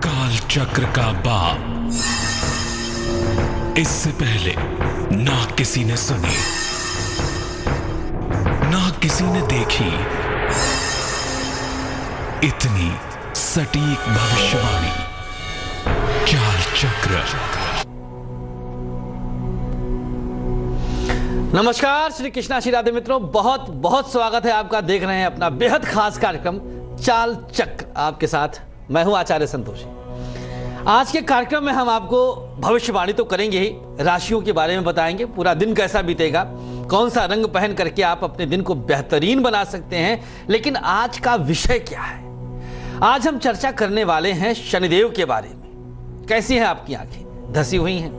काल चक्र का बाप इससे पहले ना किसी ने सुनी, ना किसी ने देखी इतनी सटीक भविष्यवाणी। काल चक्र। नमस्कार, श्री कृष्णा श्री राधे मित्रों, बहुत बहुत स्वागत है आपका। देख रहे हैं अपना बेहद खास कार्यक्रम चाल चक्र। आपके साथ मैं हूं आचार्य संतोषी। आज के कार्यक्रम में हम आपको भविष्यवाणी तो करेंगे ही, राशियों के बारे में बताएंगे, पूरा दिन कैसा बीतेगा, कौन सा रंग पहन करके आप अपने दिन को बेहतरीन बना सकते हैं। लेकिन आज का विषय क्या है? आज हम चर्चा करने वाले हैं शनिदेव के बारे में। कैसी हैं आपकी आंखें? धसी हुई हैं?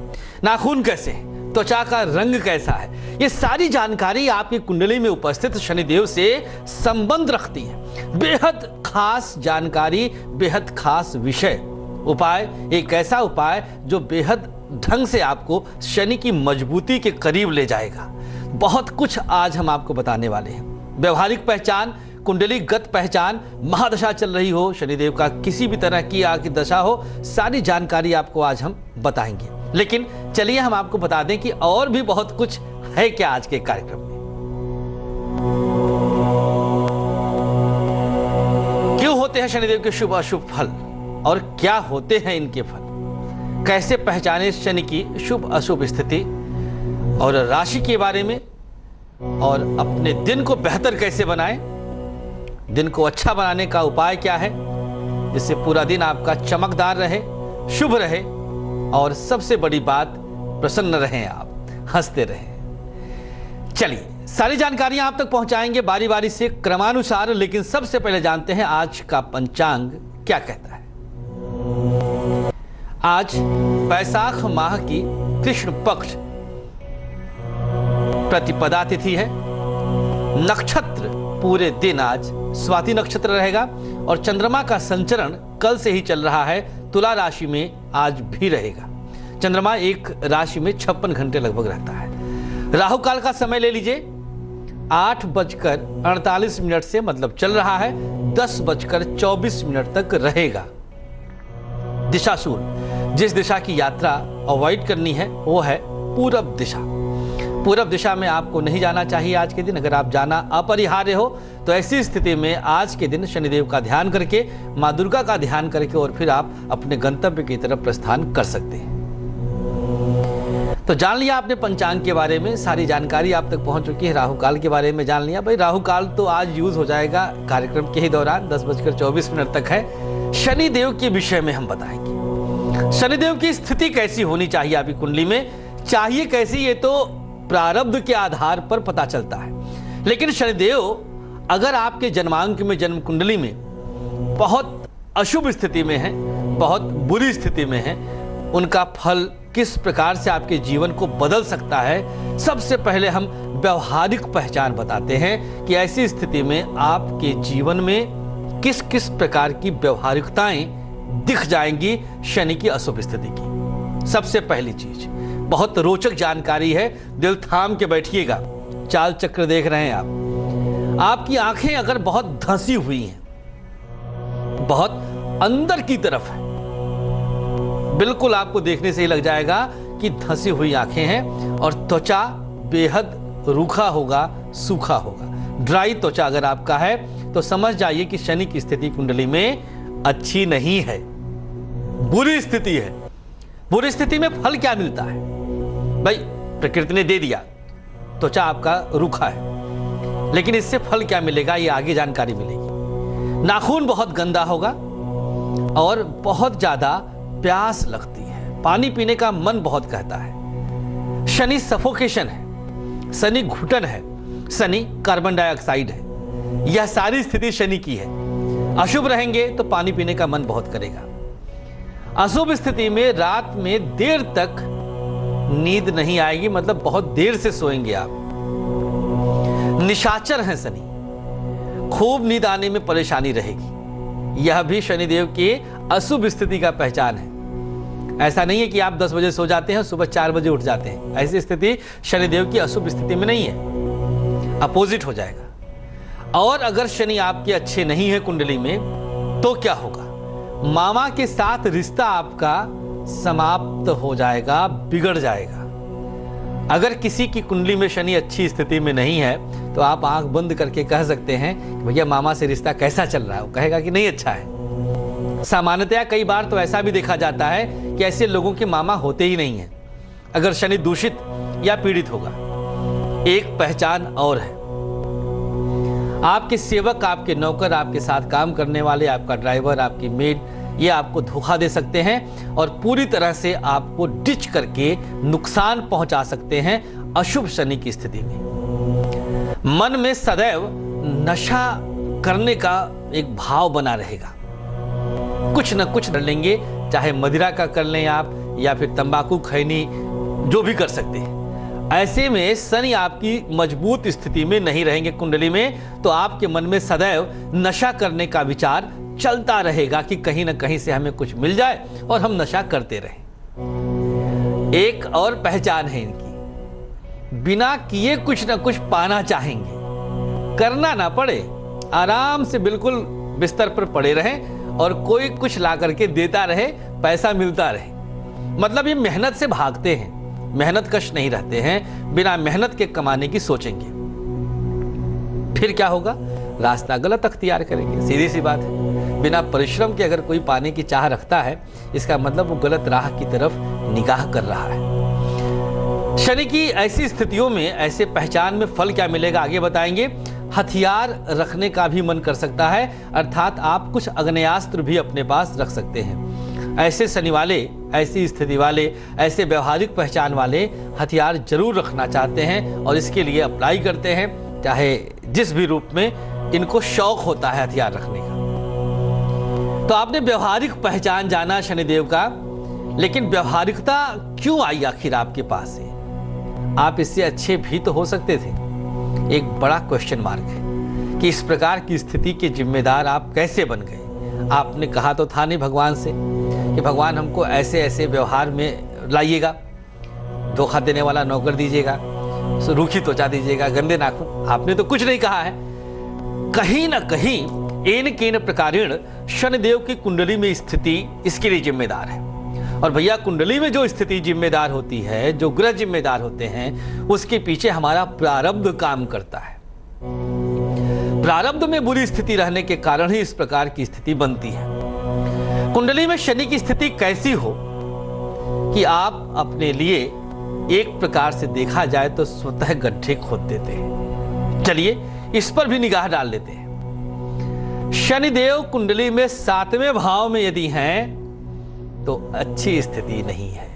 नाखून कैसे हैं? त्वचा का रंग कैसा है? ये सारी जानकारी आपकी कुंडली में उपस्थित शनिदेव से संबंध रखती है। बेहद खास जानकारी, बेहद खास विषय, उपाय, एक ऐसा उपाय जो बेहद ढंग से आपको शनि की मजबूती के करीब ले जाएगा। बहुत कुछ आज हम आपको बताने वाले हैं। व्यवहारिक पहचान, कुंडलीगत पहचान, महादशा चल रही हो, शनिदेव का किसी भी तरह की आगे दशा हो, सारी जानकारी आपको आज हम बताएंगे। लेकिन चलिए हम आपको बता दें कि और भी बहुत कुछ है क्या आज के कार्यक्रम में। क्यों होते हैं शनिदेव के शुभ अशुभ फल और क्या होते हैं इनके फल? कैसे पहचाने शनि की शुभ अशुभ स्थिति और राशि के बारे में, और अपने दिन को बेहतर कैसे बनाएं, दिन को अच्छा बनाने का उपाय क्या है जिससे पूरा दिन आपका चमकदार रहे, शुभ रहे, और सबसे बड़ी बात प्रसन्न रहें, आप हंसते रहें। चलिए सारी जानकारियां आप तक पहुंचाएंगे बारी बारी से, क्रमानुसार। लेकिन सबसे पहले जानते हैं आज का पंचांग क्या कहता है। आज बैसाख माह की कृष्ण पक्ष प्रतिपदा तिथि है। नक्षत्र पूरे दिन आज स्वाति नक्षत्र रहेगा और चंद्रमा का संचरण कल से ही चल रहा है, तुला राशि में आज भी रहेगा। चंद्रमा एक राशि में 56 घंटे लगभग रहता है। राहु काल का समय ले लीजिए, 8:48 से मतलब चल रहा है 10:24 तक रहेगा। दिशाशूल, जिस दिशा की यात्रा अवॉइड करनी है वो है पूरब दिशा। पूरब दिशा में आपको नहीं जाना चाहिए आज के दिन। अगर आप जाना अपरिहार्य हो तो ऐसी स्थिति में आज के दिन शनिदेव का ध्यान करके, माँ दुर्गा का ध्यान करके और फिर आप अपने गंतव्य की तरफ प्रस्थान कर सकते हैं। तो जान लिया आपने पंचांग के बारे में, सारी जानकारी आप तक पहुंच चुकी है। राहु काल के बारे में जान लिया। भाई राहु काल तो आज यूज हो जाएगा कार्यक्रम के ही दौरान, 10:24 तक है। शनिदेव के विषय में हम बताएंगे। शनिदेव की स्थिति कैसी होनी चाहिए आपकी कुंडली में, चाहिए कैसी, ये तो प्रारब्ध के आधार पर पता चलता है। लेकिन शनिदेव अगर आपके जन्मांक में, जन्म कुंडली में बहुत अशुभ स्थिति में है, बहुत बुरी स्थिति में है, उनका फल किस प्रकार से आपके जीवन को बदल सकता है। सबसे पहले हम व्यवहारिक पहचान बताते हैं कि ऐसी स्थिति में आपके जीवन में किस किस प्रकार की व्यवहारिकताएं दिख जाएंगी शनि की अशुभ स्थिति की। सबसे पहली चीज, बहुत रोचक जानकारी है, दिल थाम के बैठिएगा। चाल चक्र देख रहे हैं आप, आपकी आंखें अगर बहुत धंसी हुई हैं, बहुत अंदर की तरफ है, बिल्कुल आपको देखने से ही लग जाएगा कि धंसी हुई आंखें हैं, और त्वचा बेहद रूखा होगा, सूखा होगा। ड्राई त्वचा अगर आपका है तो समझ जाइए कि शनि की स्थिति कुंडली में अच्छी नहीं है, बुरी स्थिति है। बुरी स्थिति में फल क्या मिलता है? भाई प्रकृति ने दे दिया, त्वचा आपका रूखा है, लेकिन इससे फल क्या मिलेगा ये आगे जानकारी मिलेगी। नाखून बहुत गंदा होगा और बहुत ज्यादा प्यास लगती है, पानी पीने का मन बहुत कहता है। शनि सफोकेशन है, शनि घुटन है, शनि कार्बन डाइऑक्साइड है। यह सारी स्थिति शनि की है। अशुभ रहेंगे तो पानी पीने का मन बहुत करेगा। अशुभ स्थिति में रात में देर तक नींद नहीं आएगी, मतलब बहुत देर से सोएंगे आप। निशाचर है शनि, खूब नींद आने में परेशानी रहेगी। यह भी शनिदेव की अशुभ स्थिति का पहचान है। ऐसा नहीं है कि आप 10 बजे सो जाते हैं सुबह 4 बजे उठ जाते हैं, ऐसी स्थिति शनिदेव की अशुभ स्थिति में नहीं है, अपोजिट हो जाएगा। और अगर शनि आपके अच्छे नहीं है कुंडली में तो क्या होगा? मामा के साथ रिश्ता आपका समाप्त हो जाएगा, बिगड़ जाएगा। अगर किसी की कुंडली में शनि अच्छी स्थिति में नहीं है तो आप आंख बंद करके कह सकते हैं कि भैया मामा से रिश्ता कैसा चल रहा है, वो कहेगा कि नहीं अच्छा है। सामान्यतया कई बार तो ऐसा भी देखा जाता है कि ऐसे लोगों के मामा होते ही नहीं हैं अगर शनि दूषित या पीड़ित होगा। एक पहचान और है, आपके सेवक, आपके नौकर, आपके साथ काम करने वाले, आपका ड्राइवर, आपकी मेड, ये आपको धोखा दे सकते हैं और पूरी तरह से आपको डिच करके नुकसान पहुंचा सकते हैं अशुभ शनि की स्थिति में। मन में सदैव नशा करने का एक भाव बना रहेगा, कुछ न कुछ कर लेंगे, चाहे मदिरा का कर लें आप या फिर तंबाकू, खैनी, जो भी कर सकते हैं। ऐसे में शनि आपकी मजबूत स्थिति में नहीं रहेंगे कुंडली में, तो आपके मन में सदैव नशा करने का विचार चलता रहेगा कि कहीं ना कहीं से हमें कुछ मिल जाए और हम नशा करते रहें। एक और पहचान है इनकी, बिना किए कुछ ना कुछ पाना चाहेंगे, करना ना पड़े, आराम से बिल्कुल बिस्तर पर पड़े रहें और कोई कुछ ला करके देता रहे, पैसा मिलता रहे। मतलब ये मेहनत से भागते हैं, मेहनत कश नहीं रहते हैं, बिना मेहनत के कमाने की सोचेंगे। फिर क्या होगा, रास्ता गलत अख्तियार करेंगे, सीधी सी बात है। बिना परिश्रम के अगर कोई पाने की चाह रखता है, इसका मतलब वो गलत राह की तरफ निगाह कर रहा है। शनि की ऐसी स्थितियों में, ऐसे पहचान में फल क्या मिलेगा आगे बताएंगे। हथियार रखने का भी मन कर सकता है, अर्थात आप कुछ आग्नेयास्त्र भी अपने पास रख सकते हैं। ऐसे शनि वाले, ऐसी स्थिति वाले, ऐसे व्यवहारिक पहचान वाले हथियार जरूर रखना चाहते हैं और इसके लिए अप्लाई करते हैं, चाहे जिस भी रूप में इनको शौक होता है हथियार रखने का। तो आपने व्यवहारिक पहचान जाना शनिदेव का, लेकिन व्यवहारिकता क्यों आई आखिर आपके पास से? आप इससे अच्छे भी तो हो सकते थे। एक बड़ा क्वेश्चन मार्क है कि इस प्रकार की स्थिति के जिम्मेदार आप कैसे बन गए। आपने कहा तो था नहीं भगवान से कि भगवान हमको ऐसे ऐसे व्यवहार में लाइएगा, धोखा देने वाला नौकर दीजिएगा, रूखी त्वचा दीजिएगा, गंदे नाखून। आपने तो कुछ नहीं कहा है। कहीं ना कहीं एन केन प्रकारेण शनिदेव की कुंडली में स्थिति इसके लिए जिम्मेदार है। और भैया कुंडली में जो स्थिति जिम्मेदार होती है, जो ग्रह जिम्मेदार होते हैं, उसके पीछे हमारा प्रारब्ध काम करता है। प्रारब्ध में बुरी स्थिति रहने के कारण ही इस प्रकार की स्थिति बनती है। कुंडली में शनि की स्थिति कैसी हो कि आप अपने लिए एक प्रकार से देखा जाए तो स्वतः गड्ढे खोद देते हैं। चलिए इस पर भी निगाह डाल लेते हैं। शनिदेव कुंडली में 7वें भाव में यदि हैं तो अच्छी स्थिति नहीं है।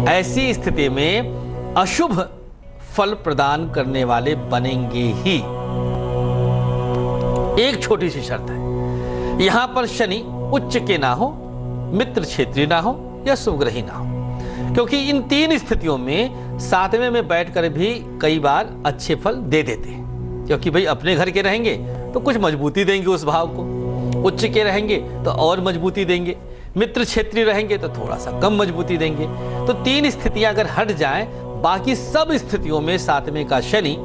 ऐसी स्थिति में अशुभ फल प्रदान करने वाले बनेंगे ही। एक छोटी सी शर्त है, यहां पर शनि उच्च के ना हो, मित्र क्षेत्रीय ना हो या शुभग्रही ना हो, क्योंकि इन तीन स्थितियों में 7वें में बैठकर भी कई बार अच्छे फल दे देते हैं। क्योंकि भाई अपने घर के रहेंगे तो कुछ मजबूती देंगे उस भाव को, उच्च के रहेंगे तो और मजबूती देंगे, मित्र क्षेत्रीय रहेंगे तो थोड़ा सा कम मजबूती देंगे। तो तीन स्थितियां अगर हट जाएं, बाकी सब स्थितियों में 7वें का शनि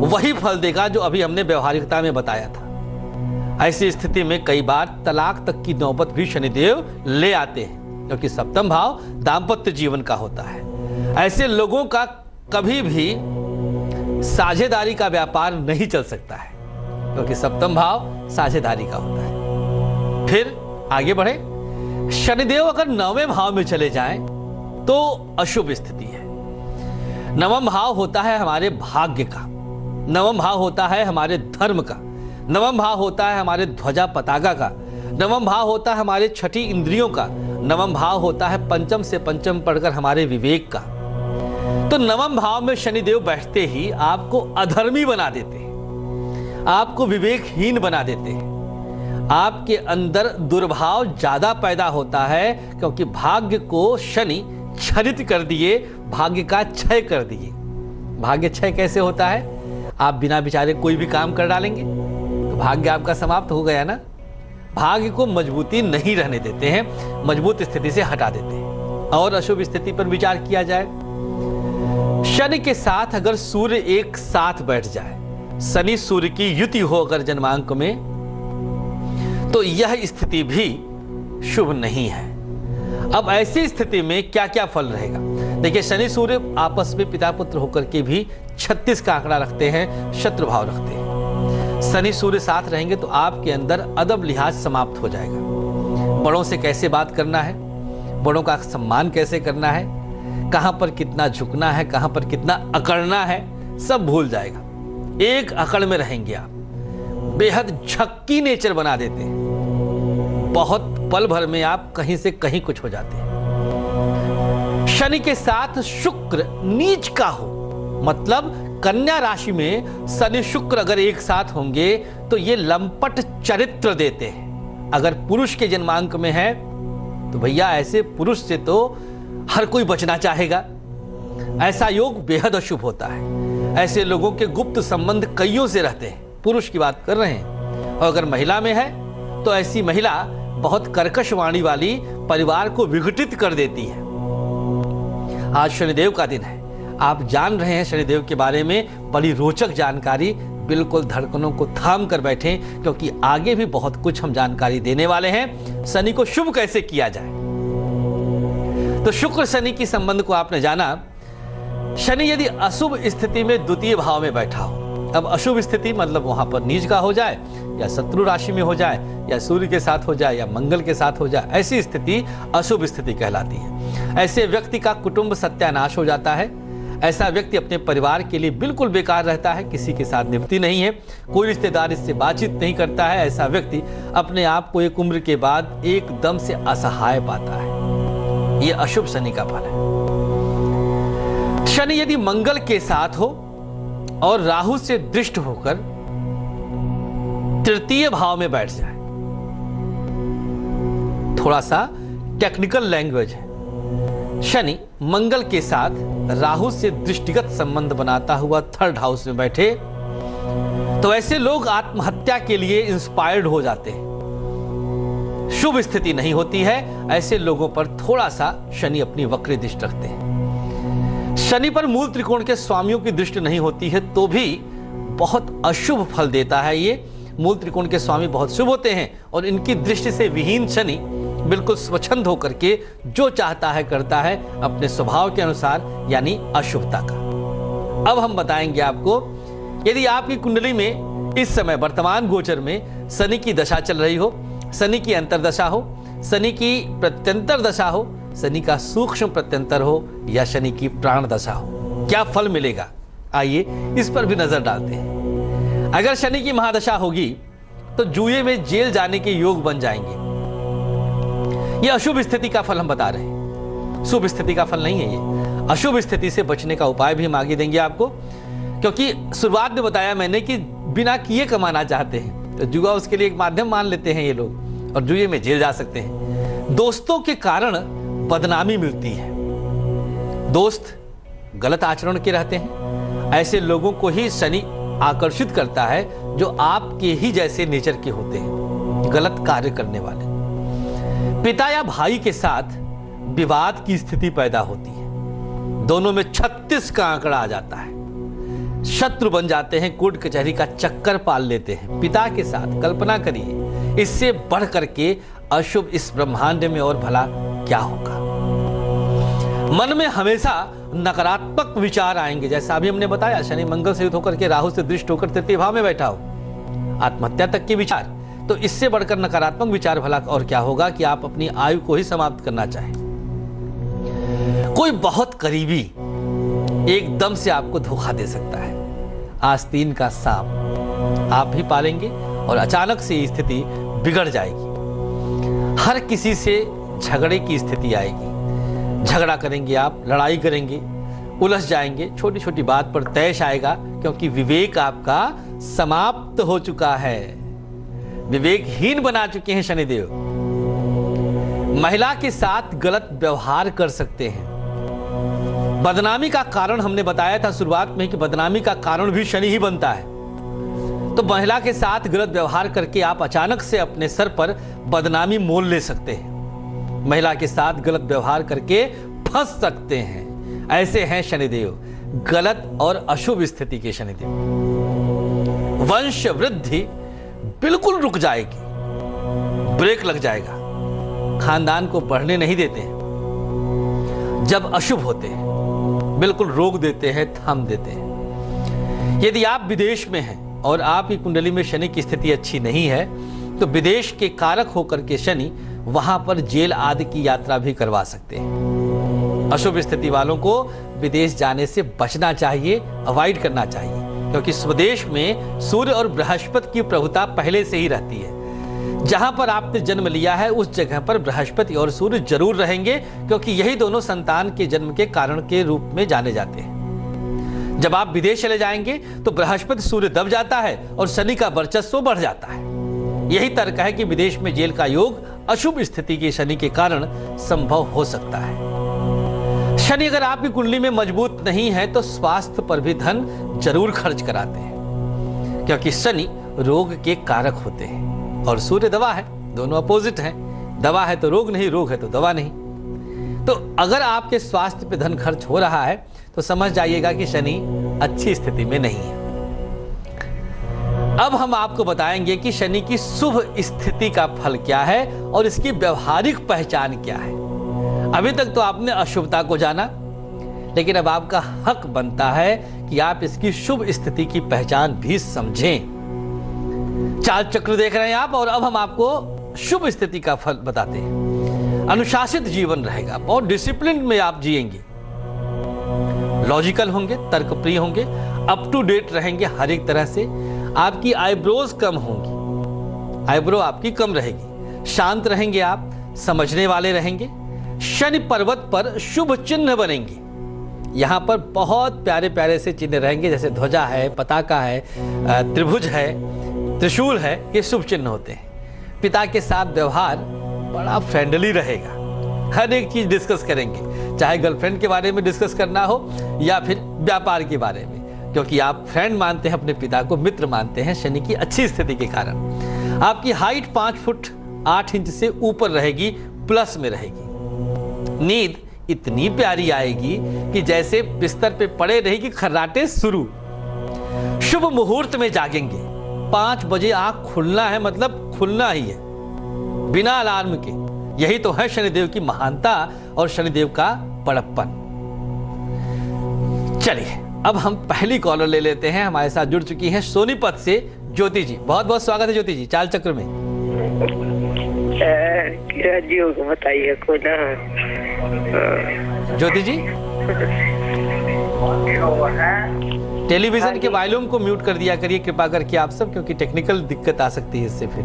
वही फल देगा जो अभी हमने व्यवहारिकता में बताया था। ऐसी स्थिति में कई बार तलाक तक की नौबत भी शनिदेव ले आते हैं, क्योंकि 7वां भाव दाम्पत्य जीवन का होता है। ऐसे लोगों का कभी भी साझेदारी का व्यापार नहीं चल सकता है, क्योंकि 7वां भाव साझेदारी का होता है। फिर आगे बढ़े, शनिदेव अगर 9वें भाव में चले जाएं तो अशुभ स्थिति है। 9वां भाव होता है हमारे भाग्य का, 9वां भाव होता है हमारे धर्म का, 9वां भाव होता है हमारे ध्वजा पताका का, 9वां भाव होता है हमारे छठी इंद्रियों का, 9वां भाव होता है पंचम से पंचम पढ़कर हमारे विवेक का। तो 9वां भाव में शनिदेव बैठते ही आपको अधर्मी बना देते हैं, आपको विवेकहीन बना देते हैं। आपके अंदर दुर्भाव ज्यादा पैदा होता है, क्योंकि भाग्य को शनि छरित कर दिए, भाग्य का क्षय कर दिए। भाग्य क्षय कैसे होता है? आप बिना विचारे कोई भी काम कर डालेंगे तो भाग्य आपका समाप्त हो गया ना। भाग्य को मजबूती नहीं रहने देते हैं, मजबूत स्थिति से हटा देते हैं। और अशुभ स्थिति पर विचार किया जाए, शनि के साथ अगर सूर्य एक साथ बैठ जाए, शनि सूर्य की युति हो अगर जन्मांक में, तो यह स्थिति भी शुभ नहीं है। अब ऐसी स्थिति में क्या क्या फल रहेगा? देखिए, शनि सूर्य आपस में पिता पुत्र होकर के भी 36 का आंकड़ा रखते हैं, शत्रु भाव रखते हैं। शनि सूर्य साथ रहेंगे तो आपके अंदर अदब लिहाज समाप्त हो जाएगा। बड़ों से कैसे बात करना है, बड़ों का सम्मान कैसे करना है, कहां पर कितना झुकना है, कहां पर कितना अकड़ना है, सब भूल जाएगा। एक अकड़ में रहेंगे आप। बेहद झक्की नेचर बना देते हैं। बहुत पल भर में आप कहीं से कहीं कुछ हो जाते हैं। शनि के साथ शुक्र नीच का हो, मतलब कन्या राशि में शनि शुक्र अगर एक साथ होंगे तो ये लंपट चरित्र देते हैं। अगर पुरुष के जन्मांक में है तो भैया ऐसे पुरुष से तो हर कोई बचना चाहेगा। ऐसा योग बेहद अशुभ होता है। ऐसे लोगों के गुप्त संबंध कईयों से रहते हैं, पुरुष की बात कर रहे हैं। और अगर महिला में है तो ऐसी महिला बहुत कर्कश वाणी वाली परिवार को विघटित कर देती है। आज शनिदेव का दिन है। आप जान रहे हैं शनिदेव के बारे में बड़ी रोचक जानकारी। बिल्कुल धड़कनों को थाम कर बैठें, क्योंकि आगे भी बहुत कुछ हम जानकारी देने वाले हैं। शनि को शुभ कैसे किया जाए, तो शुक्र शनि की संबंध को आपने जाना। शनि यदि अशुभ स्थिति में द्वितीय भाव में बैठा हो, अब अशुभ स्थिति मतलब वहां पर नीच का हो जाए, या शत्रु राशि में हो जाए, या सूर्य के साथ हो जाए, या मंगल के साथ हो जाए, ऐसी स्थिति अशुभ स्थिति कहलाती है। ऐसे व्यक्ति का कुटुंब सत्यानाश हो जाता है। ऐसा व्यक्ति अपने परिवार के लिए बिल्कुल बेकार रहता है, किसी के साथ निभती नहीं है, कोई रिश्तेदार इससे बातचीत नहीं करता है। ऐसा व्यक्ति अपने आप को एक उम्र के बाद एकदम से असहाय पाता है। यह अशुभ शनि का फल है। शनि यदि मंगल के साथ हो और राहु से दृष्ट होकर तृतीय भाव में बैठ जाए, थोड़ा सा टेक्निकल लैंग्वेज है। शनि मंगल के साथ राहु से दृष्टिगत संबंध बनाता हुआ थर्ड हाउस में बैठे तो ऐसे लोग आत्महत्या के लिए इंस्पायर्ड हो जाते हैं। शुभ स्थिति नहीं होती है। ऐसे लोगों पर थोड़ा सा शनि अपनी वक्र दृष्टि रखते हैं। शनि पर मूल त्रिकोण के स्वामियों की दृष्टि नहीं होती है तो भी बहुत अशुभ फल देता है। ये मूल त्रिकोण के स्वामी बहुत शुभ होते हैं और इनकी दृष्टि से विहीन शनि बिल्कुल स्वच्छंद होकर के जो चाहता है करता है अपने स्वभाव के अनुसार, यानी अशुभता का। अब हम बताएंगे आपको, यदि आपकी कुंडली में इस समय वर्तमान गोचर में शनि की दशा चल रही हो, शनि की अंतर्दशा हो, शनि की प्रत्यंतर दशा हो, शनि का सूक्ष्म प्रत्यंतर हो, या शनि की प्राण दशा हो, क्या फल मिलेगा? आइए इस पर भी नजर डालते हैं। अगर शनि की महादशा होगी तो जुए में जेल जाने के योग बन जाएंगे। यह अशुभ स्थिति का फल हम बता रहे हैं, शुभ स्थिति का फल नहीं है ये। अशुभ स्थिति से बचने का उपाय भी हम आगे देंगे आपको, क्योंकि शुरुआत में बताया मैंने कि बिना किए कमाना चाहते हैं तो जुआ उसके लिए एक माध्यम मान लेते हैं ये लोग, और जुए में जेल जा सकते हैं। दोस्तों के कारण बदनामी मिलती है। दोस्त गलत आचरण के रहते हैं। ऐसे लोगों को ही शनि आकर्षित करता है जो आपके ही जैसे नेचर के होते हैं, गलत कार्य करने वाले। पिता या भाई के साथ विवाद की स्थिति पैदा होती है। दोनों में 36 का आंकड़ा आ जाता है। शत्रु बन जाते हैं, कोर्ट कचहरी का चक्कर पाल लेते हैं पिता के साथ। कल्पना करिए, इससे बढ़ करके अशुभ इस ब्रह्मांड में और भला क्या होगा। मन में हमेशा नकारात्मक विचार आएंगे, जैसा अभी हमने बताया शनि मंगल से युक्त होकर के राहु से दृष्ट होकर तृतीय भाव में बैठा हो, आत्महत्या तक के विचार। तो इससे बढ़कर नकारात्मक विचार भला और क्या होगा कि आप अपनी आयु को ही समाप्त करना चाहें। कोई बहुत करीबी एकदम से आपको धोखा दे सकता है। आस्तीन का सांप आप भी पालेंगे और अचानक से ये स्थिति बिगड़ जाएगी। हर किसी से झगड़े की स्थिति आएगी। झगड़ा करेंगे आप, लड़ाई करेंगे, उलझ जाएंगे, छोटी छोटी बात पर तैश आएगा, क्योंकि विवेक आपका समाप्त हो चुका है। विवेकहीन बना चुके हैं शनिदेव। महिला के साथ गलत व्यवहार कर सकते हैं। बदनामी का कारण हमने बताया था शुरुआत में कि बदनामी का कारण भी शनि ही बनता है। तो महिला के साथ गलत व्यवहार करके आप अचानक से अपने सर पर बदनामी मोल ले सकते हैं। महिला के साथ गलत व्यवहार करके फंस सकते हैं। ऐसे हैं शनिदेव, गलत और अशुभ स्थिति के शनिदेव। वंश वृद्धि बिल्कुल रुक जाएगी। ब्रेक लग जाएगा, खानदान को बढ़ने नहीं देते हैं। जब अशुभ होते हैं बिल्कुल रोक देते हैं, थाम देते हैं। यदि आप विदेश में हैं और आपकी कुंडली में शनि की स्थिति अच्छी नहीं है तो विदेश के कारक होकर के शनि वहां पर जेल आदि की यात्रा भी करवा सकते हैं। अशुभ स्थिति वालों को विदेश जाने से बचना चाहिए, अवॉइड करना चाहिए, क्योंकि स्वदेश में सूर्य और बृहस्पति की प्रभुता पहले से ही रहती है। जहां पर आपने जन्म लिया है उस जगह पर बृहस्पति और सूर्य जरूर रहेंगे, क्योंकि यही दोनों संतान के जन्म के कारण के रूप में जाने जाते हैं। जब आप विदेश चले जाएंगे तो बृहस्पति सूर्य दब जाता है और शनि का वर्चस्व बढ़ जाता है। यही तर्क है कि विदेश में जेल का योग अशुभ स्थिति के शनि के कारण संभव हो सकता है। शनि अगर आपकी कुंडली में मजबूत नहीं है तो स्वास्थ्य पर भी धन जरूर खर्च कराते हैं, क्योंकि शनि रोग के कारक होते हैं और सूर्य दवा है, दोनों अपोजिट हैं। दवा है तो रोग नहीं, रोग है तो दवा नहीं। तो अगर आपके स्वास्थ्य पे धन खर्च हो रहा है तो समझ जाइएगा कि शनि अच्छी स्थिति में नहीं है। अब हम आपको बताएंगे कि शनि की शुभ स्थिति का फल क्या है और इसकी व्यवहारिक पहचान क्या है। अभी तक तो आपने अशुभता को जाना, लेकिन अब आपका हक बनता है कि आप इसकी शुभ स्थिति की पहचान भी समझें। चाल चक्र देख रहे हैं आप, और अब हम आपको शुभ स्थिति का फल बताते हैं। अनुशासित जीवन रहेगा, बहुत डिसिप्लिन में आप जिएंगे, लॉजिकल होंगे, तर्कप्रिय होंगे, अप टू डेट रहेंगे हर एक तरह से। आपकी आईब्रोज कम होंगी, आईब्रो आपकी कम रहेगी, शांत रहेंगे आप, समझने वाले रहेंगे। शनि पर्वत पर शुभ चिन्ह बनेंगे। यहाँ पर बहुत प्यारे प्यारे से चिन्ह रहेंगे, जैसे ध्वजा है, पताका है, त्रिभुज है, त्रिशूल है, ये शुभ चिन्ह होते हैं। पिता के साथ व्यवहार बड़ा फ्रेंडली रहेगा, हर एक चीज डिस्कस करेंगे, चाहे गर्लफ्रेंड के बारे में डिस्कस करना हो या फिर व्यापार के बारे में, क्योंकि आप फ्रेंड मानते हैं अपने पिता को, मित्र मानते हैं शनि की अच्छी स्थिति के कारण। आपकी हाइट 5 फुट 8 इंच से ऊपर रहेगी, प्लस में रहेगी। नींद इतनी प्यारी आएगी कि जैसे बिस्तर पे पड़े रहेगी खर्राटे शुरू। शुभ मुहूर्त में जागेंगे, 5 बजे आंख खुलना है, मतलब खुलना ही है बिना अलार्म के। यही तो है शनिदेव की महानता और शनिदेव का बड़प्पन। चलिए अब हम पहली कॉलर ले लेते हैं। हमारे साथ जुड़ चुकी हैं सोनीपत से ज्योति जी। बहुत बहुत स्वागत है ज्योति जी चाल चक्र में। राज्यों को बताइए को ना ज्योति जी, टेलीविजन के वॉल्यूम को म्यूट कर दिया करिए कृपा करके आप सब, क्योंकि टेक्निकल दिक्कत आ सकती है इससे। फिर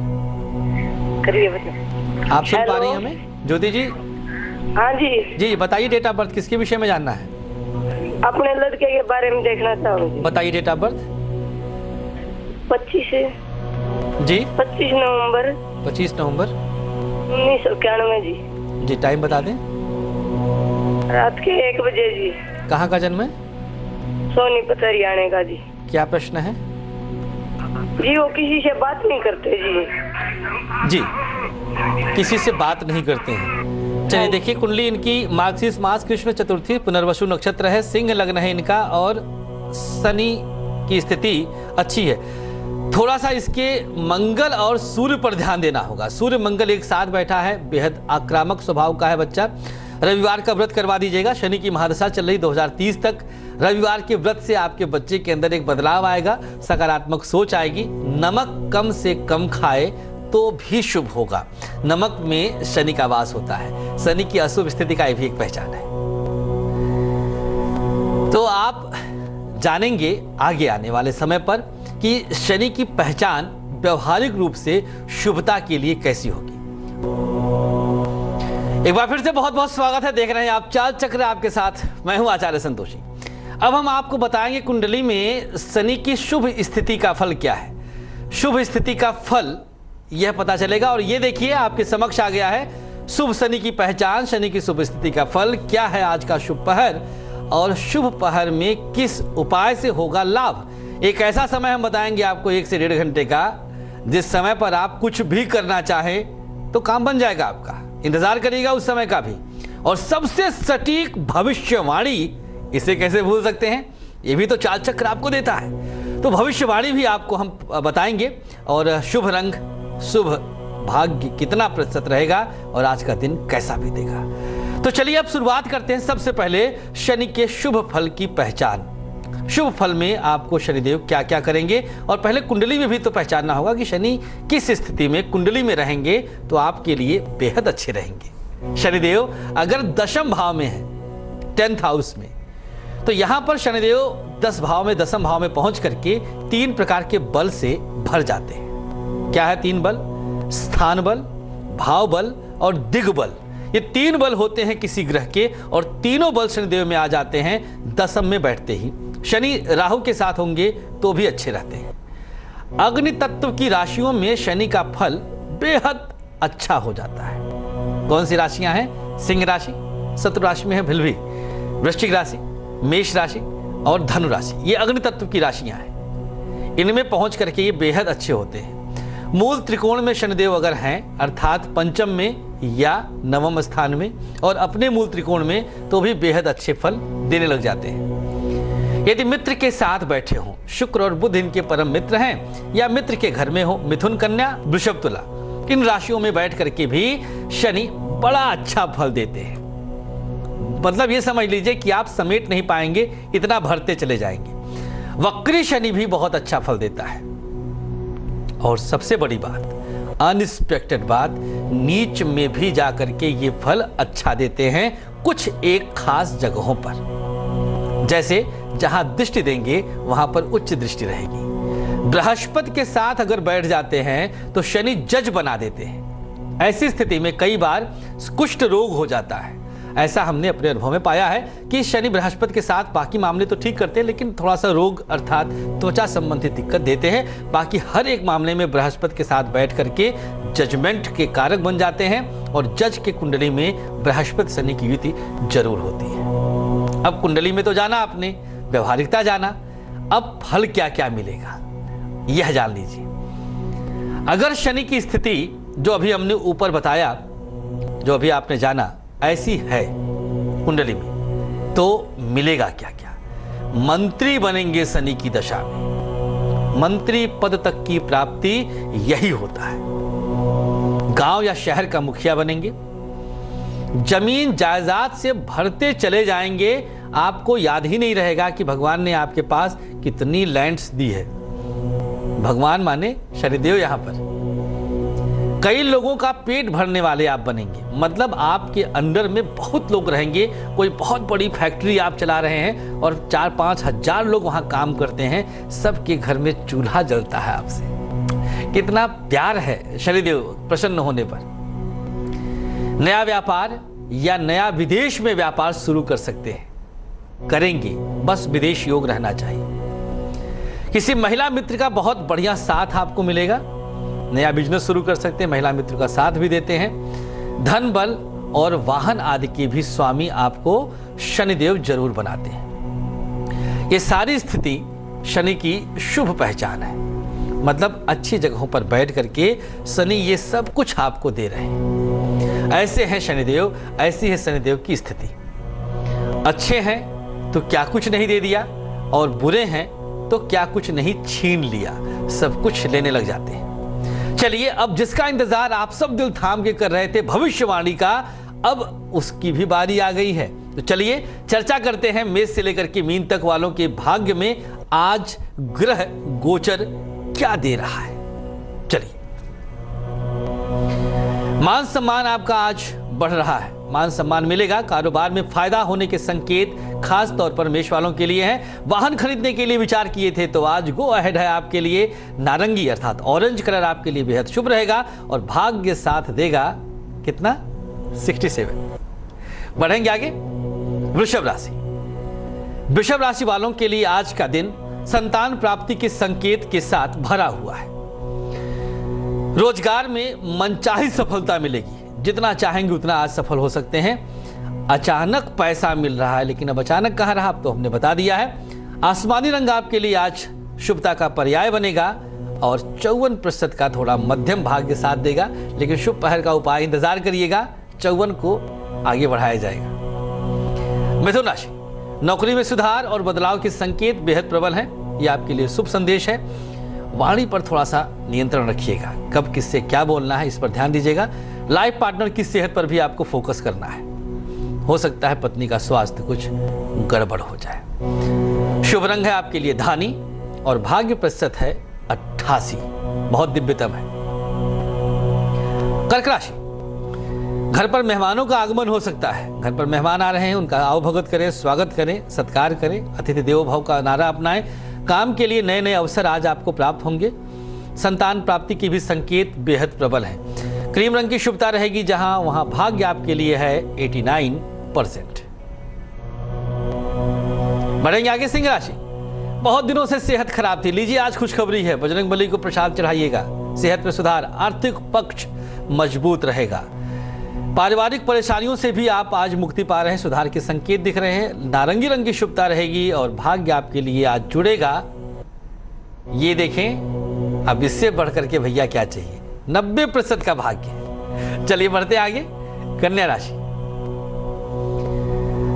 करिए, आप सुन पा रही हैं हमें ज्योति जी? हाँ जी जी बताइए, डेट ऑफ बर्थ किसके विषय में जानना है? अपने लड़के के बारे में देखना चाहूँगी। बताइए डेट ऑफ बर्थ। 25 जी 25 नवंबर 25 नवंबर 1991 जी। जी टाइम बता दें। रात के 1 बजे जी। कहाँ का जन्म है? सोनीपत हरियाणा का जी। क्या प्रश्न है? जी वो किसी से बात नहीं करते जी। जी किसी से बात नहीं करते हैं। चलिए देखिए, कुंडली इनकी मार्गशीर्ष मास कृष्ण चतुर्थी पुनर्वसु नक्षत्र है, सिंह लग्न है इनका और शनि की स्थिति अच्छी है। थोड़ा सा इसके मंगल और सूर्य पर ध्यान देना होगा। सूर्य मंगल एक साथ बैठा है, बेहद आक्रामक स्वभाव का है बच्चा। रविवार का व्रत करवा दीजिएगा। शनि की महादशा चल रही 2030 तक। रविवार के व्रत से आपके बच्चे के अंदर एक बदलाव आएगा, सकारात्मक सोच आएगी। नमक कम से कम खाए तो भी शुभ होगा। नमक में शनि का वास होता है। शनि की अशुभ स्थिति का भी एक पहचान है। तो आप जानेंगे आगे आने वाले समय पर कि शनि की पहचान व्यवहारिक रूप से शुभता के लिए कैसी होगी। एक बार फिर से बहुत बहुत स्वागत है। देख रहे हैं आप चाल चक्र, आपके साथ मैं हूं आचार्य संतोषी। अब हम आपको बताएंगे कुंडली में शनि की शुभ स्थिति का फल क्या है। शुभ स्थिति का फल यह पता चलेगा, और ये देखिए आपके समक्ष आ गया है शुभ शनि की पहचान, शनि की शुभ स्थिति का फल क्या है आज का शुभ पहर, और शुभ पहर में किस उपाय से होगा लाभ। एक ऐसा समय हम बताएंगे आपको 1 से 1.5 घंटे का, जिस समय पर आप कुछ भी करना चाहें तो काम बन जाएगा आपका। इंतजार करिएगा उस समय का भी। और सबसे सटीक भविष्यवाणी, इसे कैसे भूल सकते हैं, ये भी तो चाल चक्र आपको देता है। तो भविष्यवाणी भी आपको हम बताएंगे। और शुभ रंग, शुभ भाग्य कितना प्रतिशत रहेगा और आज का दिन कैसा बीतेगा। तो चलिए अब शुरुआत करते हैं। सबसे पहले शनि के शुभ फल की पहचान। शुभ फल में आपको शनिदेव क्या क्या करेंगे, और पहले कुंडली में भी तो पहचानना होगा कि शनि किस स्थिति में कुंडली में रहेंगे तो आपके लिए बेहद अच्छे रहेंगे। शनिदेव अगर दशम भाव में है, 10th हाउस में, तो यहां पर शनिदेव 10 भाव में, दसम भाव में पहुंच करके 3 प्रकार के बल से भर जाते हैं। क्या है 3 बल? स्थान बल, भाव बल और दिग्बल। ये 3 बल होते हैं किसी ग्रह के, और तीनों बल शनिदेव में आ जाते हैं दसम में बैठते ही। शनि राहु के साथ होंगे तो भी अच्छे रहते हैं। अग्नि तत्व की राशियों में शनि का फल बेहद अच्छा हो जाता है। कौन सी राशियां हैं? सिंह राशि, शत्रु राशि में है भिलवी, वृश्चिक राशि, मेष राशि और धनु राशि। ये अग्नि तत्व की राशियां हैं। इनमें पहुंच करके ये बेहद अच्छे होते हैं। मूल त्रिकोण में शनिदेव अगर हैं, अर्थात पंचम में या नवम स्थान में, और अपने मूल त्रिकोण में, तो भी बेहद अच्छे फल देने लग जाते हैं। यदि मित्र के साथ बैठे हों, शुक्र और बुध इनके परम मित्र हैं, या मित्र के घर में हो, मिथुन, कन्या, वृषभ, तुला, इन राशियों में बैठ करके भी शनि बड़ा अच्छा फल देते हैं। मतलब ये समझ लीजिए कि आप समेट नहीं पाएंगे, इतना भरते चले जाएंगे। वक्री शनि भी बहुत अच्छा फल देता है। और सबसे बड़ी बात, अनएक्सपेक्टेड बात, नीच में भी जाकर के ये फल अच्छा देते हैं कुछ एक खास जगहों पर। जैसे जहां दृष्टि देंगे वहां पर उच्च दृष्टि रहेगी। बृहस्पति के साथ अगर बैठ जाते हैं तो शनि जज बना देते हैं। ऐसी स्थिति में कई बार कुष्ठ रोग हो जाता है। ऐसा हमने अपने अनुभव में पाया है कि शनि बृहस्पति के साथ बाकी मामले तो ठीक करते हैं, लेकिन थोड़ा सा रोग अर्थात त्वचा संबंधित दिक्कत देते हैं। बाकी हर एक मामले में बृहस्पति के साथ बैठ करके जजमेंट के कारक बन जाते हैं, और जज के कुंडली में बृहस्पति शनि की युति जरूर होती है। अब कुंडली में तो जाना आपने, व्यवहारिकता जाना, अब फल क्या क्या मिलेगा यह जान लीजिए। अगर शनि की स्थिति जो अभी हमने ऊपर बताया, जो अभी आपने जाना, ऐसी है कुंडली में, तो मिलेगा क्या क्या? मंत्री बनेंगे शनि की दशा में। मंत्री पद तक की प्राप्ति यही होता है। गांव या शहर का मुखिया बनेंगे। जमीन जायदाद से भरते चले जाएंगे। आपको याद ही नहीं रहेगा कि भगवान ने आपके पास कितनी लैंड्स दी है। भगवान माने शनिदेव। यहां पर कई लोगों का पेट भरने वाले आप बनेंगे। मतलब आपके अंडर में बहुत लोग रहेंगे। कोई बहुत बड़ी फैक्ट्री आप चला रहे हैं और 4-5 हजार लोग वहां काम करते हैं। सबके घर में चूल्हा जलता है आपसे। कितना प्यार है शनिदेव प्रसन्न होने पर। नया व्यापार या नया विदेश में व्यापार शुरू कर सकते हैं, करेंगे, बस विदेश योग रहना चाहिए। किसी महिला मित्र का बहुत बढ़िया साथ आपको मिलेगा। नया बिजनेस शुरू कर सकते हैं, महिला मित्र का साथ भी देते हैं। धन बल और वाहन आदि के भी स्वामी आपको शनिदेव जरूर बनाते हैं। ये सारी स्थिति शनि की शुभ पहचान है। मतलब अच्छी जगहों पर बैठ करके शनि ये सब कुछ आपको दे रहे हैं। ऐसे हैं शनिदेव, ऐसी है शनिदेव की स्थिति। अच्छे हैं तो क्या कुछ नहीं दे दिया, और बुरे हैं तो क्या कुछ नहीं छीन लिया, सब कुछ लेने लग जाते हैं। चलिए अब जिसका इंतजार आप सब दिल थाम के कर रहे थे, भविष्यवाणी का, अब उसकी भी बारी आ गई है। तो चलिए चर्चा करते हैं मेष से लेकर के मीन तक वालों के भाग्य में आज ग्रह गोचर क्या दे रहा है। चलिए, मान सम्मान आपका आज बढ़ रहा है। मान सम्मान मिलेगा। कारोबार में फायदा होने के संकेत खास तौर पर मेष वालों के लिए हैं। वाहन खरीदने के लिए विचार किए थे तो आज गो अहेड है आपके लिए। नारंगी अर्थात ऑरेंज कलर आपके लिए बेहद शुभ रहेगा, और भाग्य साथ देगा कितना? 67। बढ़ेंगे आगे। वृषभ राशि। वृषभ राशि वालों के लिए आज का दिन संतान प्राप्ति के संकेत के साथ भरा हुआ है। रोजगार में मनचाही सफलता मिलेगी। जितना चाहेंगे उतना आज सफल हो सकते हैं। अचानक पैसा मिल रहा है, लेकिन अब अचानक कहां रहा, अब तो हमने बता दिया है। आसमानी रंग आपके लिए आज शुभता का पर्याय बनेगा, और 54% का थोड़ा मध्यम भाग्य साथ देगा, लेकिन शुभ पहर का उपाय इंतजार करिएगा। 54 को आगे बढ़ाया जाएगा। मिथुन राशि। नौकरी में सुधार और बदलाव के संकेत बेहद प्रबल हैं। यह आपके लिए शुभ संदेश है। वाणी पर थोड़ा सा नियंत्रण रखिएगा, कब किससे क्या बोलना है इस पर ध्यान दीजिएगा। लाइफ पार्टनर की सेहत पर भी आपको फोकस करना है, हो सकता है पत्नी का स्वास्थ्य कुछ गड़बड़ हो जाए। शुभ रंग है आपके लिए धानी और भाग्य प्रतिशत है 88, बहुत दिव्यतम है। कर्क राशि, घर पर मेहमानों का आगमन हो सकता है, घर पर मेहमान आ रहे हैं, उनका आवभगत करें, स्वागत करें, सत्कार करें, अतिथि देवो भव का नारा अपनाएं। काम के लिए नए नए अवसर आज आपको प्राप्त होंगे। संतान प्राप्ति की भी संकेत बेहद प्रबल है। क्रीम रंग की शुभता रहेगी जहां वहां भाग्य आपके लिए है 89%। बढ़ेंगे आगे सिंह राशि, बहुत दिनों से सेहत खराब थी, लीजिए आज खुशखबरी है, बजरंगबली को प्रसाद चढ़ाइएगा, सेहत में सुधार, आर्थिक पक्ष मजबूत रहेगा। पारिवारिक परेशानियों से भी आप आज मुक्ति पा रहे हैं, सुधार के संकेत दिख रहे हैं। नारंगी रंग की शुभता रहेगी और भाग्य आपके लिए आज जुड़ेगा। ये देखें, अब इससे बढ़कर के भैया क्या चाहिए, 90% का भाग्य। चलिए बढ़ते आगे। कन्या राशि,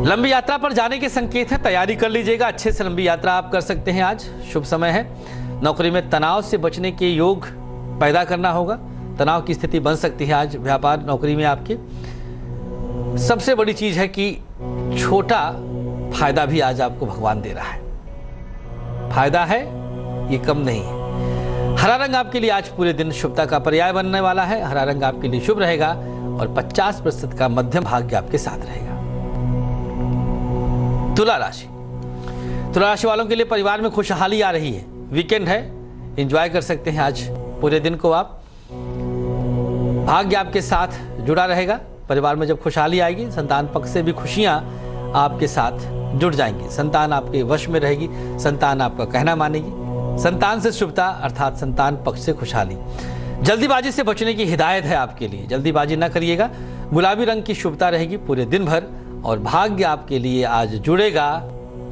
लंबी यात्रा पर जाने के संकेत हैं, तैयारी कर लीजिएगा, अच्छे से लंबी यात्रा आप कर सकते हैं, आज शुभ समय है। नौकरी में तनाव से बचने के योग पैदा करना होगा, तनाव की स्थिति बन सकती है आज व्यापार नौकरी में आपके। सबसे बड़ी चीज है कि छोटा फायदा भी आज आपको भगवान दे रहा है, फायदा है ये कम नहीं है। हरा रंग आपके लिए आज पूरे दिन शुभता का पर्याय बनने वाला है, हरा रंग आपके लिए शुभ रहेगा और 50% का मध्यम भाग्य आपके साथ रहेगा। तुला राशि, तुला राशि वालों के लिए परिवार में खुशहाली आ रही है, वीकेंड है, एंजॉय कर सकते हैं आज पूरे दिन को आप। भाग्य आपके साथ जुड़ा रहेगा, परिवार में जब खुशहाली आएगी, संतान पक्ष से भी खुशियां आपके साथ जुड़ जाएंगी, संतान आपके वश में रहेगी, संतान आपका कहना मानेगी, संतान से शुभता अर्थात संतान पक्ष से खुशहाली। जल्दीबाजी से बचने की हिदायत है आपके लिए, जल्दीबाजी ना करिएगा। गुलाबी रंग की शुभता रहेगी पूरे दिन भर और भाग्य आपके लिए आज जुड़ेगा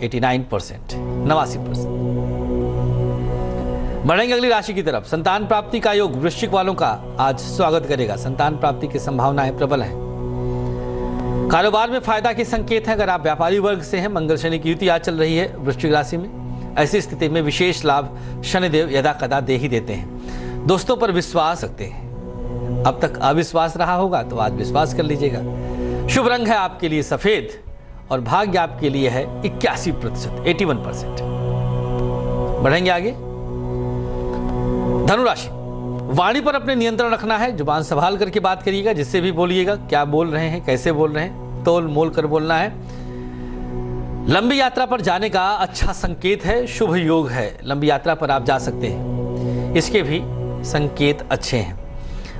89%, 89%। बढ़ेंगे अगली राशि की तरफ। संतान प्राप्ति का योग वृश्चिक वालों का आज स्वागत करेगा, संतान प्राप्ति की संभावनाएं प्रबल हैं। कारोबार में फायदा के संकेत हैं, अगर आप व्यापारी वर्ग से हैं, मंगल शनि की युति आज चल रही है वृश्चिक राशि में, ऐसी स्थिति में विशेष लाभ शनिदेव यदा कदा दे ही देते हैं। दोस्तों पर विश्वास रखते हैं, अब तक अविश्वास रहा होगा तो आज विश्वास कर लीजिएगा। शुभ रंग है आपके लिए सफेद और भाग्य आपके लिए है 81%, 81%। बढ़ेंगे आगे। धनुराशि, वाणी पर अपने नियंत्रण रखना है, जुबान संभाल करके बात करिएगा, जिससे भी बोलिएगा, क्या बोल रहे हैं, कैसे बोल रहे हैं, तोल मोल कर बोलना है। लंबी यात्रा पर जाने का अच्छा संकेत है, शुभ योग है, लंबी यात्रा पर आप जा सकते हैं, इसके भी संकेत अच्छे हैं।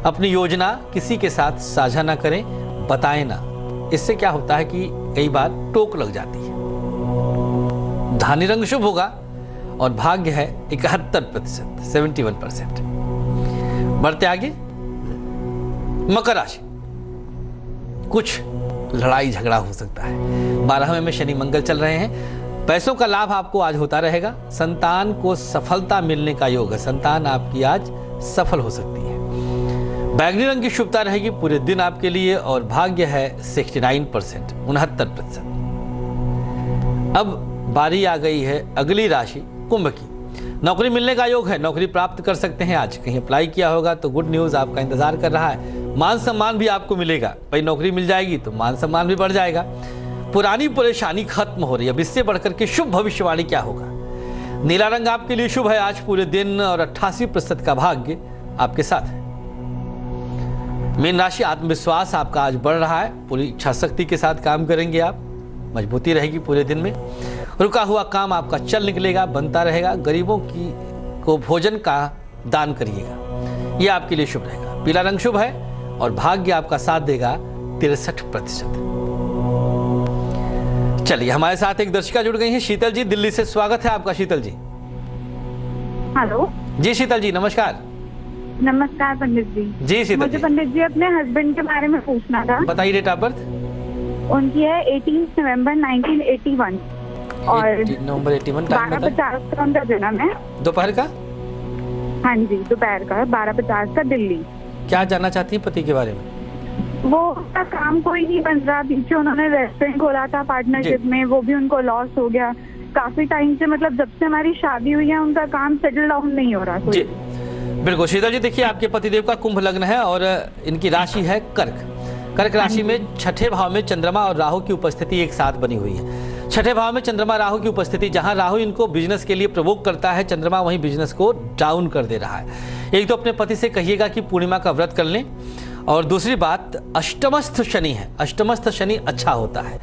अपनी योजना किसी के साथ साझा ना करें, बताएं ना, इससे क्या होता है कि कई बार टोक लग जाती है। धानी रंग शुभ होगा और भाग्य है 71%, 71%। बढ़ते आगे। मकर राशि, कुछ लड़ाई झगड़ा हो सकता है, 12वें में शनि मंगल चल रहे हैं, पैसों का लाभ आपको आज होता रहेगा। संतान को सफलता मिलने का योग है, संतान आपकी आज सफल हो सकती है। बैगनी रंग की शुभता रहेगी पूरे दिन आपके लिए और भाग्य है 69%, 69%। अब बारी आ गई है अगली राशि कुंभ की। नौकरी मिलने का योग है, नौकरी प्राप्त कर सकते हैं आज, कहीं अप्लाई किया होगा तो गुड न्यूज आपका इंतजार कर रहा है। मान सम्मान भी आपको मिलेगा, भाई नौकरी मिल जाएगी तो मान सम्मान भी बढ़ जाएगा। पुरानी परेशानी खत्म हो रही है। अब इससे बढ़कर के शुभ भविष्यवाणी क्या होगा। नीला रंग आपके लिए शुभ है आज पूरे दिन और 88% का भाग्य आपके साथ है। मीन राशि, आत्मविश्वास आपका आज बढ़ रहा है, पूरी इच्छा शक्ति के साथ काम करेंगे आप, मजबूती रहेगी पूरे दिन में। रुका हुआ काम आपका चल निकलेगा, बनता रहेगा। गरीबों को भोजन का दान करिएगा, यह आपके लिए शुभ रहेगा। पीला रंग शुभ है और भाग्य आपका साथ देगा 63%। चलिए हमारे साथ एक दर्शिका जुड़ गई हैं, शीतल जी दिल्ली से। स्वागत है आपका शीतल जी। हेलो जी शीतल जी नमस्कार। नमस्कार पंडित जी। जी शीतल मुझे जी पंडित जी अपने हस्बैंड के बारे में पूछना था। बताइए डेट ऑफ बर्थ। उनकी है 18 नवंबर 1981 और 18 नवंबर 81। 12:50 का उनका जन्म है। दोपहर का? हाँ जी दोपहर का है, 12:50 का दिल्ली। क्या जानना चाहती हैं पति के बारे में? वो उनका काम कोई नहीं बन रहा, पीछे उन्होंने रेस्टोरेंट खोला था पार्टनरशिप में, वो भी उनको लॉस हो गया। काफी टाइम से, मतलब जब से हमारी शादी हुई है उनका काम सेटल डाउन नहीं हो रहा कोई। जी बिल्कुल शीतल जी, देखिए आपके पतिदेव का कुंभ लग्न है और इनकी राशि है कर्क। कर्क राशि में छठे भाव में चंद्रमा और राहु की उपस्थिति एक साथ बनी हुई है। छठे भाव में चंद्रमा राहु की उपस्थिति, जहां राहु इनको बिजनेस के लिए प्रवोक करता है, चंद्रमा वहीं बिजनेस को डाउन कर दे रहा है। एक तो अपने पति से कहिएगा कि पूर्णिमा का व्रत कर लें, और दूसरी बात अष्टमस्थ शनि है। अष्टमस्थ शनि अच्छा होता है।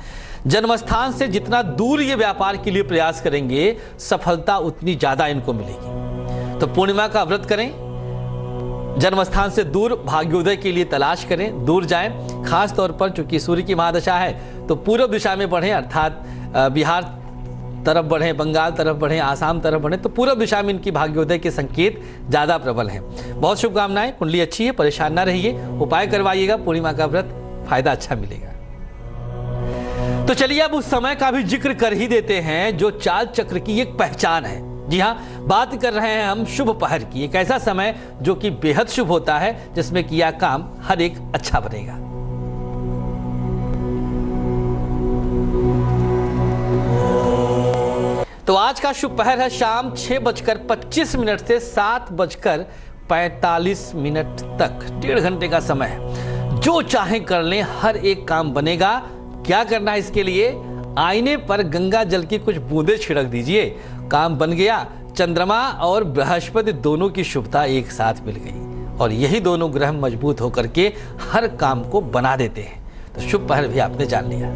जन्मस्थान से जितना दूर ये व्यापार के लिए प्रयास करेंगे, सफलता उतनी ज्यादा इनको मिलेगी। तो पूर्णिमा का व्रत करें, जन्मस्थान से दूर भाग्योदय के लिए तलाश करें, दूर जाएं। खास तौर पर चूंकि सूर्य की महादशा है तो पूर्व दिशा में बढ़ें, अर्थात बिहार तरफ बढ़ें, बंगाल तरफ बढ़ें, आसाम तरफ बढ़ें, तो पूर्व दिशा में इनकी भाग्योदय के संकेत ज्यादा प्रबल हैं। बहुत शुभकामनाएं, कुंडली अच्छी है, परेशान ना रहिए, उपाय करवाइएगा, पूर्णिमा का व्रत, फायदा अच्छा मिलेगा। तो चलिए अब उस समय का भी जिक्र कर ही देते हैं जो चाल चक्र की एक पहचान है। जी हाँ, बात कर रहे हैं हम शुभ पहर की। एक ऐसा समय जो कि बेहद शुभ होता है, जिसमें किया काम हर एक अच्छा बनेगा। तो आज का शुभ पहर है शाम 6:25 से 7:45 तक, 1.5 घंटे का समय है। जो चाहे कर लें, हर एक काम बनेगा। क्या करना है इसके लिए? आईने पर गंगा जल की कुछ बूंदे छिड़क दीजिए, काम बन गया। चंद्रमा और बृहस्पति दोनों की शुभता एक साथ मिल गई और यही दोनों ग्रह मजबूत होकर के हर काम को बना देते हैं। तो शुभ पहर भी आपने जान लिया।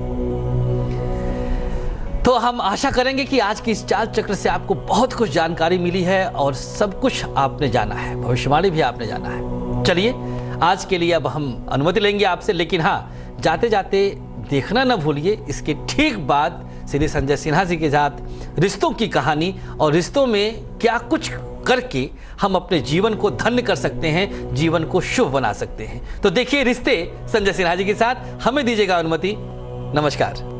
तो हम आशा करेंगे कि आज की इस चाल चक्र से आपको बहुत कुछ जानकारी मिली है और सब कुछ आपने जाना है, भविष्यवाणी भी आपने जाना है। चलिए आज के लिए अब हम अनुमति लेंगे आपसे, लेकिन हाँ, जाते जाते देखना न भूलिए इसके ठीक बाद श्री संजय सिन्हा जी के साथ रिश्तों की कहानी, और रिश्तों में क्या कुछ करके हम अपने जीवन को धन्य कर सकते हैं, जीवन को शुभ बना सकते हैं। तो देखिए रिश्ते संजय सिन्हा जी के साथ। हमें दीजिएगा अनुमति। नमस्कार।